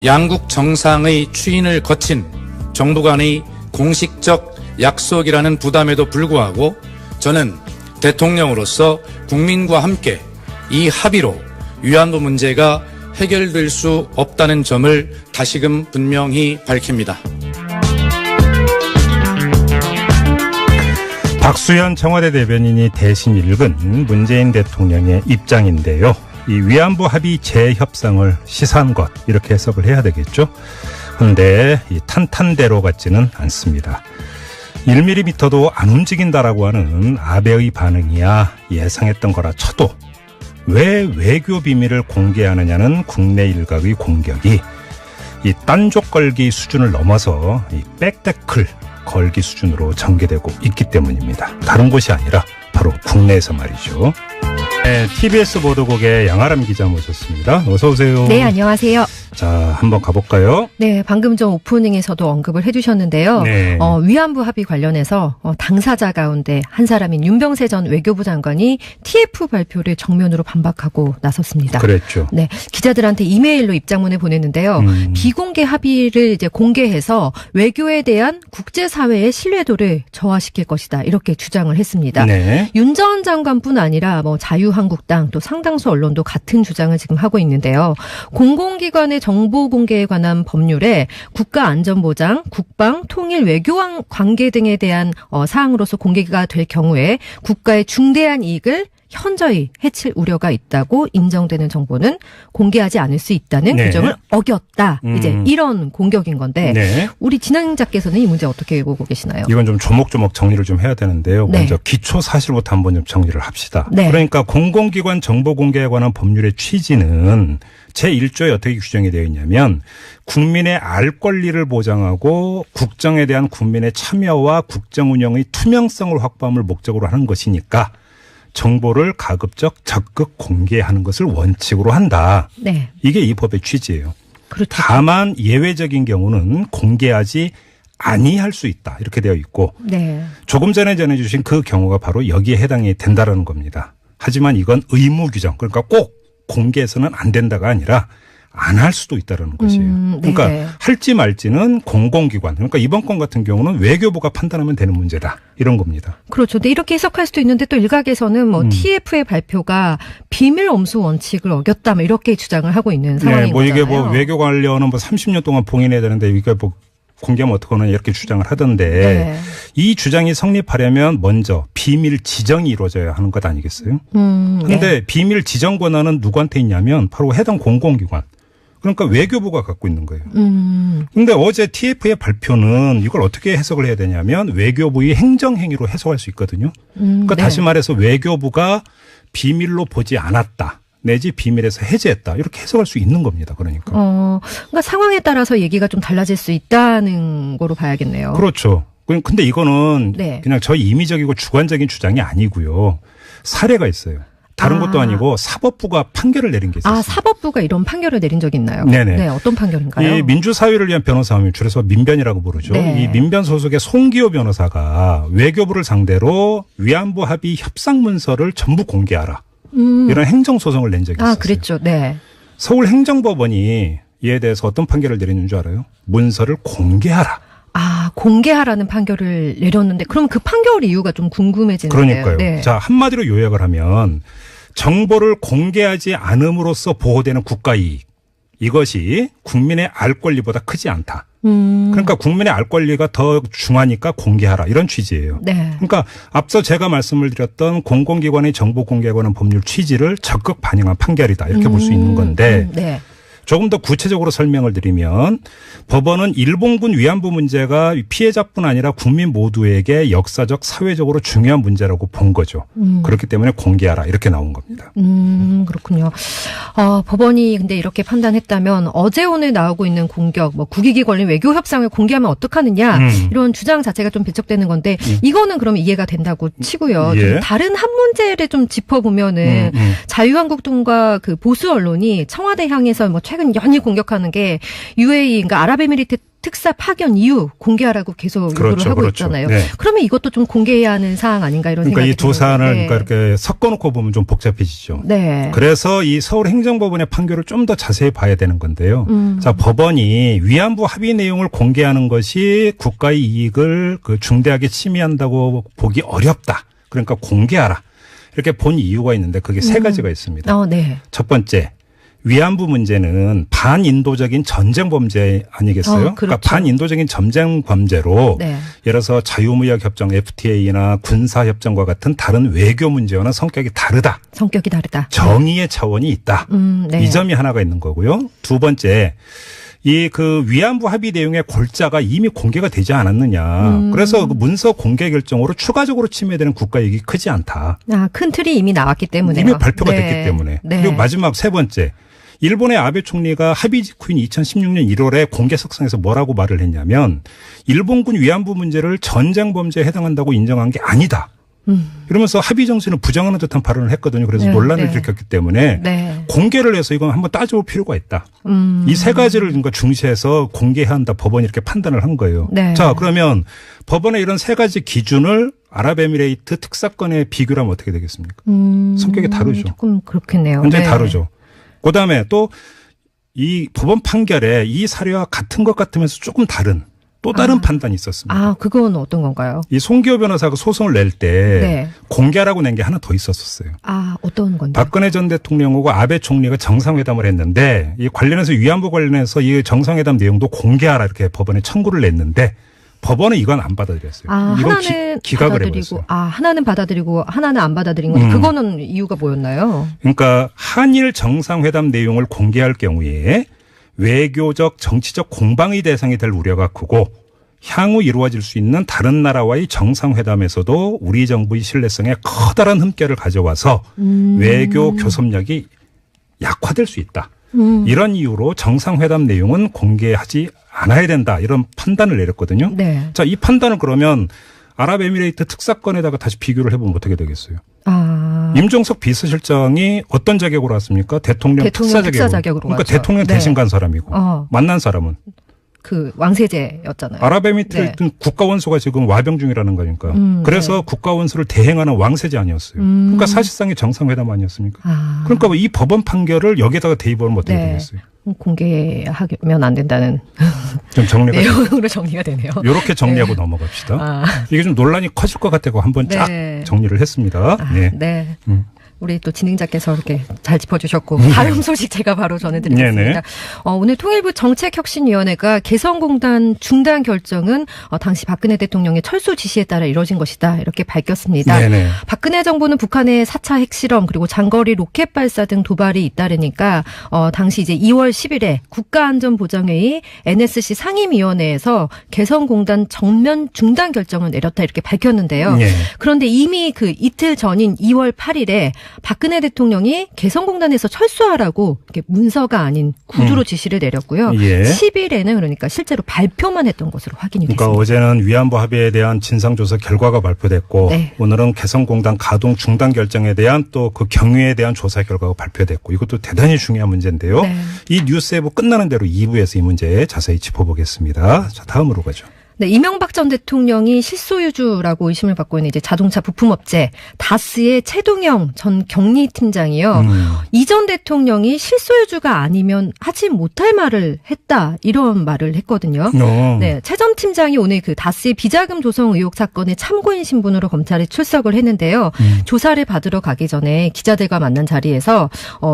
양국 정상의 추인을 거친 정부 간의 공식적 약속이라는 부담에도 불구하고 저는 대통령으로서 국민과 함께 이 합의로 위안부 문제가 해결될 수 없다는 점을 다시금 분명히 밝힙니다. 박수현 청와대 대변인이 대신 읽은 문재인 대통령의 입장인데요. 이 위안부 합의 재협상을 시사한 것, 이렇게 해석을 해야 되겠죠. 그런데 이 탄탄대로 같지는 않습니다. 1mm도 안 움직인다라고 하는 아베의 반응이야 예상했던 거라 쳐도 왜 외교 비밀을 공개하느냐는 국내 일각의 공격이 이 딴족 걸기 수준을 넘어서 이 백태클 걸기 수준으로 전개되고 있기 때문입니다. 다른 곳이 아니라 바로 국내에서 말이죠. 네, TBS 보도국의 양아람 기자 모셨습니다. 어서 오세요. 네, 안녕하세요. 자, 한번 가볼까요? 네, 방금 전 오프닝에서도 언급을 해주셨는데요. 네. 위안부 합의 관련해서 당사자 가운데 한 사람인 윤병세 전 외교부 장관이 TF 발표를 정면으로 반박하고 나섰습니다. 그랬죠. 네, 기자들한테 이메일로 입장문을 보냈는데요. 비공개 합의를 이제 공개해서 외교에 대한 국제사회의 신뢰도를 저하시킬 것이다, 이렇게 주장을 했습니다. 네. 윤 전 장관뿐 아니라 자유한국당 또 상당수 언론도 같은 주장을 지금 하고 있는데요. 공공기관의 정보 공개에 관한 법률에 국가안전보장, 국방, 통일, 외교 관계 등에 대한 사항으로서 공개가 될 경우에 국가의 중대한 이익을 현저히 해칠 우려가 있다고 인정되는 정보는 공개하지 않을 수 있다는 네. 규정을 어겼다. 이제 이런 공격인 건데 네. 우리 진행자께서는 이 문제 어떻게 보고 계시나요? 이건 좀 조목조목 정리를 좀 해야 되는데요. 네. 먼저 기초 사실부터 한번 좀 정리를 합시다. 네. 그러니까 공공기관 정보 공개에 관한 법률의 취지는 제1조에 어떻게 규정이 되어 있냐면 국민의 알 권리를 보장하고 국정에 대한 국민의 참여와 국정 운영의 투명성을 확보함을 목적으로 하는 것이니까 정보를 가급적 적극 공개하는 것을 원칙으로 한다. 네. 이게 이 법의 취지예요. 그렇죠. 다만 예외적인 경우는 공개하지 아니할 수 있다, 이렇게 되어 있고 네. 조금 전에 전해주신 그 경우가 바로 여기에 해당이 된다라는 겁니다. 하지만 이건 의무 규정, 그러니까 꼭 공개해서는 안 된다가 아니라 안 할 수도 있다는 것이에요. 그러니까 네. 할지 말지는 공공기관, 그러니까 이번 건 같은 경우는 외교부가 판단하면 되는 문제다, 이런 겁니다. 그렇죠. 근데 이렇게 해석할 수도 있는데 또 일각에서는 TF의 발표가 비밀 엄수 원칙을 어겼다, 이렇게 주장을 하고 있는 상황인 거잖아요. 이게 외교 관련은 30년 동안 봉인해야 되는데 이게 공개하면 어떡하나 이렇게 주장을 하던데 네. 이 주장이 성립하려면 먼저 비밀 지정이 이루어져야 하는 것 아니겠어요? 그런데 네. 비밀 지정 권한은 누구한테 있냐면 바로 해당 공공기관, 그러니까 외교부가 갖고 있는 거예요. 그런데 어제 TF의 발표는 이걸 어떻게 해석을 해야 되냐면 외교부의 행정행위로 해석할 수 있거든요. 그러니까 네. 다시 말해서 외교부가 비밀로 보지 않았다, 내지 비밀에서 해제했다, 이렇게 해석할 수 있는 겁니다. 그러니까. 그러니까 상황에 따라서 얘기가 좀 달라질 수 있다는 거로 봐야겠네요. 그렇죠. 근데 이거는 네. 그냥 저희 임의적이고 주관적인 주장이 아니고요. 사례가 있어요. 다른 것도 아니고 사법부가 판결을 내린 게 있었어요. 사법부가 이런 판결을 내린 적이 있나요? 네네. 네, 어떤 판결인가요? 이 민주사회를 위한 변호사함이 줄여서 민변이라고 부르죠. 네. 이 민변 소속의 송기호 변호사가 외교부를 상대로 위안부 합의 협상 문서를 전부 공개하라, 이런 행정소송을 낸 적이 있었어요. 그랬죠. 네. 서울행정법원이 이에 대해서 어떤 판결을 내리는 줄 알아요? 문서를 공개하라. 공개하라는 판결을 내렸는데 그럼 그 판결 이유가 좀 궁금해지는데요. 그러니까요. 네. 자, 한마디로 요약을 하면 정보를 공개하지 않음으로써 보호되는 국가이익, 이것이 국민의 알 권리보다 크지 않다. 그러니까 국민의 알 권리가 더 중하니까 공개하라, 이런 취지예요. 네. 그러니까 앞서 제가 말씀을 드렸던 공공기관의 정보 공개에 관한 법률 취지를 적극 반영한 판결이다, 이렇게 볼 수 있는 건데 네. 조금 더 구체적으로 설명을 드리면 법원은 일본군 위안부 문제가 피해자뿐 아니라 국민 모두에게 역사적, 사회적으로 중요한 문제라고 본 거죠. 그렇기 때문에 공개하라, 이렇게 나온 겁니다. 그렇군요. 법원이 근데 이렇게 판단했다면 어제 오늘 나오고 있는 공격, 국익이 걸린 외교 협상을 공개하면 어떡하느냐, 이런 주장 자체가 좀 배척되는 건데 이거는 그러면 이해가 된다고 치고요. 예. 좀 다른 한 문제를 좀 짚어보면은 자유한국당과 그 보수 언론이 청와대 향해서 최근 연일 공격하는 게 UAE, 그러니까 아랍에미리트 특사 파견 이유 공개하라고 계속 요구를 하고 있잖아요. 네. 그러면 이것도 좀 공개해야 하는 사항 아닌가 이런 그러니까 생각이 이 두 사안을 드는데. 그러니까 이렇게 섞어놓고 보면 좀 복잡해지죠. 네. 그래서 이 서울행정법원의 판결을 좀 더 자세히 봐야 되는 건데요. 자, 법원이 위안부 합의 내용을 공개하는 것이 국가의 이익을 중대하게 침해한다고 보기 어렵다. 그러니까 공개하라. 이렇게 본 이유가 있는데 그게 세 가지가 있습니다. 네. 첫 번째. 위안부 문제는 반인도적인 전쟁 범죄 아니겠어요? 그렇죠. 그러니까 반인도적인 전쟁 범죄로 네. 예를 들어서 자유무역 협정 FTA나 군사 협정과 같은 다른 외교 문제와는 성격이 다르다. 성격이 다르다. 정의의 차원이 있다. 네. 이 점이 하나가 있는 거고요. 두 번째, 이 위안부 합의 내용의 골자가 이미 공개가 되지 않았느냐. 그래서 그 문서 공개 결정으로 추가적으로 침해되는 국가 이익이 크지 않다. 큰 틀이 이미 나왔기 때문에. 이미 발표가 됐기 때문에. 네. 그리고 마지막 세 번째. 일본의 아베 총리가 합의 직후인 2016년 1월에 공개석상에서 뭐라고 말을 했냐면 일본군 위안부 문제를 전쟁 범죄에 해당한다고 인정한 게 아니다. 이러면서 합의 정신을 부정하는 듯한 발언을 했거든요. 그래서 네, 논란을 네. 일으켰기 때문에 네. 공개를 해서 이건 한번 따져볼 필요가 있다. 이 세 가지를 그러니까 중시해서 공개해야 한다. 법원이 이렇게 판단을 한 거예요. 네. 자, 그러면 법원의 이런 세 가지 기준을 아랍에미레이트 특사건에 비교를 하면 어떻게 되겠습니까? 성격이 다르죠. 조금 그렇겠네요. 완전히 네. 다르죠. 그다음에 또 이 법원 판결에 이 사례와 같은 것 같으면서 조금 다른 또 다른 판단이 있었습니다. 그건 어떤 건가요? 이 송기호 변호사가 소송을 낼 때 네. 공개하라고 낸 게 하나 더 있었어요. 어떤 건데? 박근혜 전 대통령하고 아베 총리가 정상회담을 했는데 이 관련해서 위안부 관련해서 이 정상회담 내용도 공개하라 이렇게 법원에 청구를 냈는데 법원은 이건 안 받아들였어요. 이건 하나는 기각을 받아들이고, 해버렸어요. 하나는 받아들이고 하나는 안 받아들인 건데 그거는 이유가 뭐였나요? 그러니까 한일 정상회담 내용을 공개할 경우에 외교적 정치적 공방의 대상이 될 우려가 크고 향후 이루어질 수 있는 다른 나라와의 정상회담에서도 우리 정부의 신뢰성에 커다란 흠결을 가져와서 외교 교섭력이 약화될 수 있다. 이런 이유로 정상회담 내용은 공개하지 않아야 된다. 이런 판단을 내렸거든요. 네. 자, 이 판단을 그러면 아랍에미레이트 특사건에다가 다시 비교를 해보면 어떻게 되겠어요? 임종석 비서실장이 어떤 자격으로 왔습니까? 대통령 특사 자격으로. 그러니까 왔죠. 대통령 네. 대신 간 사람이고 만난 사람은 왕세제였잖아요. 아랍에미레이트 네. 국가원수가 지금 와병 중이라는 거니까. 그래서 네. 국가원수를 대행하는 왕세제 아니었어요. 그러니까 사실상의 정상회담 아니었습니까? 그러니까 이 법원 판결을 여기다가 대입하면 어떻게 네. 되겠어요? 공개하면 안 된다는 좀 정리가 내용으로 정리가 되네요. 이렇게 정리하고 넘어갑시다. 이게 좀 논란이 커질 것 같다고 한번 쫙 네. 정리를 했습니다. 네. 네. 우리 또 진행자께서 이렇게 잘 짚어주셨고 다음 소식 제가 바로 전해드리겠습니다. 네네. 오늘 통일부 정책혁신위원회가 개성공단 중단 결정은 당시 박근혜 대통령의 철수 지시에 따라 이뤄진 것이다 이렇게 밝혔습니다. 네네. 박근혜 정부는 북한의 4차 핵실험 그리고 장거리 로켓 발사 등 도발이 잇따르니까 당시 이제 2월 10일에 국가안전보장회의 NSC 상임위원회에서 개성공단 전면 중단 결정을 내렸다 이렇게 밝혔는데요. 네. 그런데 이미 이틀 전인 2월 8일에 박근혜 대통령이 개성공단에서 철수하라고 이렇게 문서가 아닌 구두로 지시를 내렸고요. 예. 10일에는 그러니까 실제로 발표만 했던 것으로 확인이 그러니까 됐습니다. 어제는 위안부 합의에 대한 진상조사 결과가 발표됐고 네. 오늘은 개성공단 가동 중단 결정에 대한 또 그 경위에 대한 조사 결과가 발표됐고 이것도 대단히 중요한 문제인데요. 네. 이 뉴스 예보 끝나는 대로 2부에서 이 문제 자세히 짚어보겠습니다. 자, 다음으로 가죠. 네, 이명박 전 대통령이 실소유주라고 의심을 받고 있는 이제 자동차 부품업체 다스의 최동영 전 경리팀장이요. 이 전 대통령이 실소유주가 아니면 하지 못할 말을 했다 이런 말을 했거든요. 네, 최 전 팀장이 오늘 다스의 비자금 조성 의혹 사건의 참고인 신분으로 검찰에 출석을 했는데요. 조사를 받으러 가기 전에 기자들과 만난 자리에서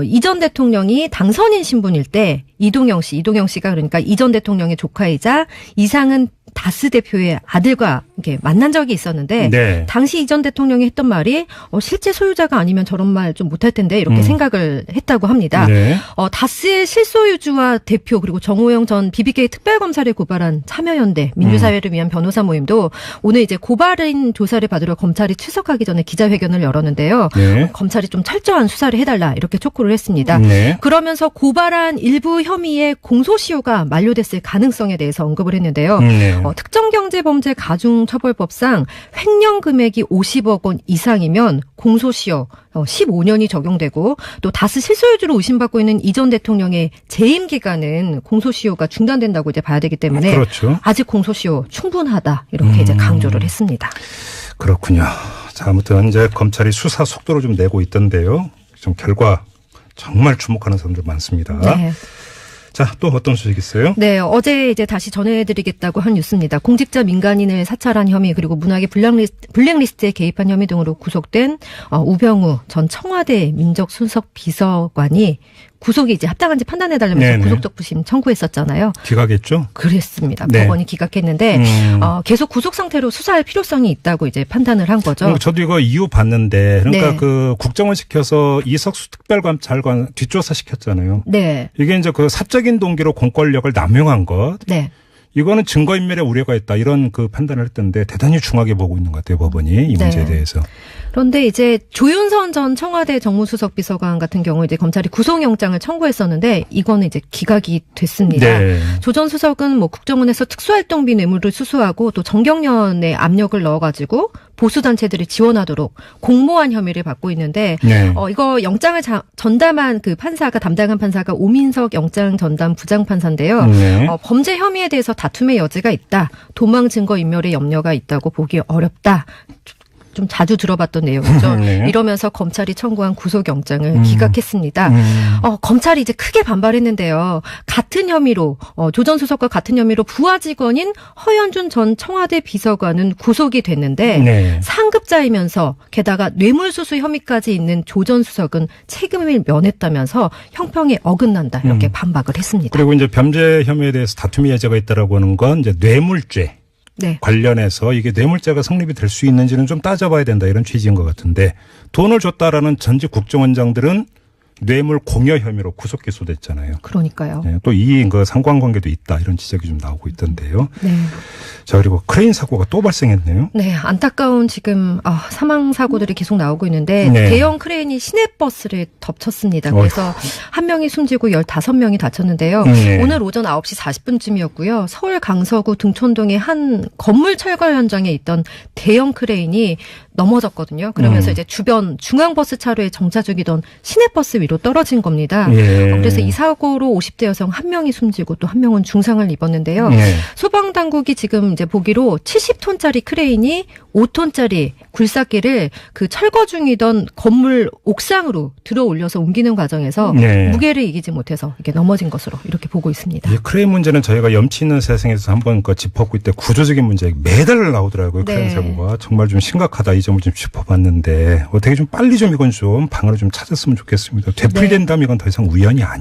이 전 대통령이 당선인 신분일 때 이동영 씨가 그러니까 이 전 대통령의 조카이자 이상은 다스 대표의 아들과 이렇게 만난 적이 있었는데 네. 당시 이 전 대통령이 했던 말이 실제 소유자가 아니면 저런 말 좀 못할 텐데 이렇게 생각을 했다고 합니다. 네. 다스의 실소유주와 대표 그리고 정호영 전 BBK 특별검사를 고발한 참여연대 민주사회를 위한 변호사 모임도 오늘 이제 고발인 조사를 받으러 검찰이 출석하기 전에 기자회견을 열었는데요. 네. 검찰이 좀 철저한 수사를 해달라 이렇게 촉구를 했습니다. 네. 그러면서 고발한 일부 혐의의 공소시효가 만료됐을 가능성에 대해서 언급을 했는데요. 네. 특정경제범죄 가중처벌법상 횡령 금액이 50억 원 이상이면 공소시효 15년이 적용되고 또 다스 실소유주로 의심받고 있는 이 전 대통령의 재임 기간은 공소시효가 중단된다고 이제 봐야 되기 때문에 그렇죠. 아직 공소시효 충분하다 이렇게 이제 강조를 했습니다. 그렇군요. 자, 아무튼 이제 검찰이 수사 속도를 좀 내고 있던데요. 좀 결과 정말 주목하는 사람들 많습니다. 네. 자, 또 어떤 소식 있어요? 네, 어제 이제 다시 전해드리겠다고 한 뉴스입니다. 공직자 민간인을 사찰한 혐의 그리고 문학의 블랙리스트에 개입한 혐의 등으로 구속된 우병우 전 청와대 민정수석 비서관이 구속이 이제 합당한지 판단해달라면서 네네. 구속적부심 청구했었잖아요. 기각했죠? 그랬습니다. 네. 법원이 기각했는데 계속 구속 상태로 수사할 필요성이 있다고 이제 판단을 한 거죠. 저도 이거 이유 봤는데 그러니까 네. 그 국정원 시켜서 이석수 특별감찰관 뒷조사 시켰잖아요. 네, 이게 이제 그 사적인 동기로 공권력을 남용한 것. 네. 이거는 증거인멸에 우려가 있다. 이런 그 판단을 했던데 대단히 중하게 보고 있는 것 같아요. 법원이 이 문제에 네. 대해서. 그런데 이제 조윤선 전 청와대 정무수석 비서관 같은 경우 이제 검찰이 구속영장을 청구했었는데 이거는 이제 기각이 됐습니다. 네. 조 전 수석은 뭐 국정원에서 특수활동비 뇌물을 수수하고 또 정경련에 압력을 넣어가지고 보수단체들이 지원하도록 공모한 혐의를 받고 있는데 네. 이거 영장을 전담한 그 판사가 담당한 판사가 오민석 영장 전담 부장판사인데요. 네. 범죄 혐의에 대해서 다툼의 여지가 있다. 도망 증거 인멸의 염려가 있다고 보기 어렵다. 좀 자주 들어봤던 내용이죠. 네. 이러면서 검찰이 청구한 구속영장을 기각했습니다. 검찰이 이제 크게 반발했는데요. 같은 혐의로 조 전 수석과 같은 혐의로 부하 직원인 허현준 전 청와대 비서관은 구속이 됐는데 네. 상급자이면서 게다가 뇌물수수 혐의까지 있는 조 전 수석은 책임을 면했다면서 형평에 어긋난다 이렇게 반박을 했습니다. 그리고 이제 범죄 혐의에 대해서 다툼의 여지가 있다라고 하는 건 이제 뇌물죄. 네. 관련해서 이게 뇌물죄가 성립이 될 수 있는지는 좀 따져봐야 된다 이런 취지인 것 같은데 돈을 줬다라는 전직 국정원장들은 뇌물 공여 혐의로 구속 기소됐잖아요. 그러니까요. 네, 또 이 그 상관관계도 있다 이런 지적이 좀 나오고 있던데요. 네. 자, 그리고 크레인 사고가 또 발생했네요. 네, 안타까운 지금 사망 사고들이 계속 나오고 있는데 네. 대형 크레인이 시내버스를 덮쳤습니다. 그래서 한 명이 숨지고 15명이 다쳤는데요. 네. 오늘 오전 9시 40분쯤이었고요. 서울 강서구 등촌동의 한 건물 철거 현장에 있던 대형 크레인이 넘어졌거든요. 그러면서 이제 주변 중앙버스 차로에 정차 중이던 시내버스 위로 떨어진 겁니다. 예. 그래서 이 사고로 50대 여성 한 명이 숨지고 또 한 명은 중상을 입었는데요. 예. 소방당국이 지금 이제 보기로 70톤짜리 크레인이 5톤짜리 굴삭기를 그 철거 중이던 건물 옥상으로 들어 올려서 옮기는 과정에서 네. 무게를 이기지 못해서 이게 넘어진 것으로 이렇게 보고 있습니다. 이 크레인 문제는 저희가 염치 있는 세상에서 한번 짚어보고 있때 구조적인 문제 매달 나오더라고요. 크레인 네. 사고가 정말 좀 심각하다 이 점을 좀 짚어봤는데 어떻게 좀 빨리 좀 이건 좀 방안을 좀 찾았으면 좋겠습니다. 되풀이된다면 이건 더 이상 우연이 아니에요.